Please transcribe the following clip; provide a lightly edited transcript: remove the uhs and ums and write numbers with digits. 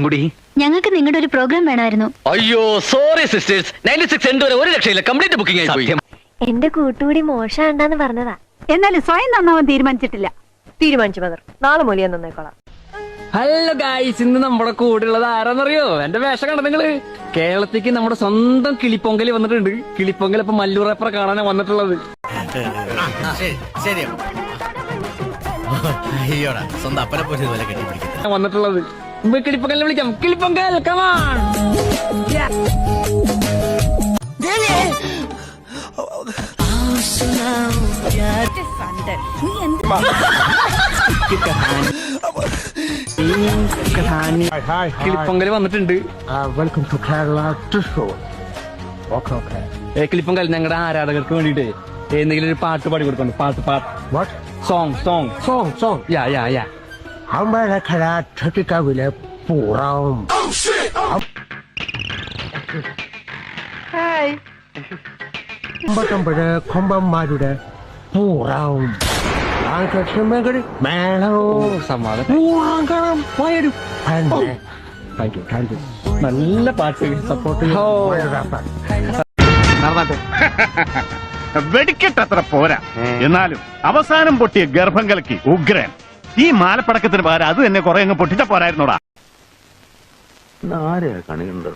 കൂടി? ഞങ്ങൾക്ക് നിങ്ങളുടെ ഒരു പ്രോഗ്രാം വേണമായിരുന്നു. അയ്യോ സോറി സിസ്റ്റേഴ്സ്, 96 സെന്റ് വരെ ഒരു രക്ഷയില്ല, കംപ്ലീറ്റ് ബുക്കിംഗ് ആയി പോയി. എന്റെ കൂട്ടുകൂടി മോശമുണ്ടെന്ന് പറഞ്ഞതാ. എന്നാലും സ്വയം നന്നാവാൻ തീരുമാനിച്ചിട്ടില്ല. തീരുമാനിച്ചു മദർ, നാളെ മൂല്യം നന്നേക്കോളാം. ഹലോ ഗായ്സ്, ഇന്ന് നമ്മുടെ കൂടെ ഉള്ളത് ആരാന്നറിയോ? എന്റെ വേഷം കണ്ട നിങ്ങള്? കേരളത്തേക്ക് നമ്മുടെ സ്വന്തം കിളിപ്പൊങ്കല് വന്നിട്ടുണ്ട്. കിളിപ്പൊങ്കൽ ഇപ്പൊ മല്ലൂറപ്പറ കാണാനാ വന്നിട്ടുള്ളത്. വന്നിട്ടുള്ളത് കിളിപ്പൊങ്കലിനെ വിളിക്കാം. കിളിപ്പൊങ്കൽ കമാൺ. കിളിപ്പൊങ്കൽ വന്നിട്ടുണ്ട്. Welcome to Kerala Thrissur. കിളിപ്പൊങ്കൽ ഞങ്ങളുടെ ആരാധകർക്ക് വേണ്ടിട്ട് എന്തെങ്കിലും ഒരു പാട്ട് പാടി കൊടുക്കുന്നു. പാട്ട് സോങ് സോങ് സോങ് സോങ് യാ യാ യാ അമ്പലക്കര ഛട്ടിക്കവിലെ പൂറാവും. അമ്പത്തൊമ്പത് കൊമ്പന്മാരുടെ പൂറാവും. മേളവും സമാധാനം. നല്ല പാട്ട് സപ്പോർട്ട് വെടിക്കെട്ടത്ര പോരാ, എന്നാലും അവസാനം പൊട്ടിയ ഗർഭം കലക്കി ഉഗ്രൻ. ഈ മാലപ്പടക്കത്തിന് പകരം അത് തന്നെ കുറെ അങ്ങ് പൊട്ടിച്ച പോരായിരുന്നോടാ. ആരെയാ കണിയുണ്ടോ?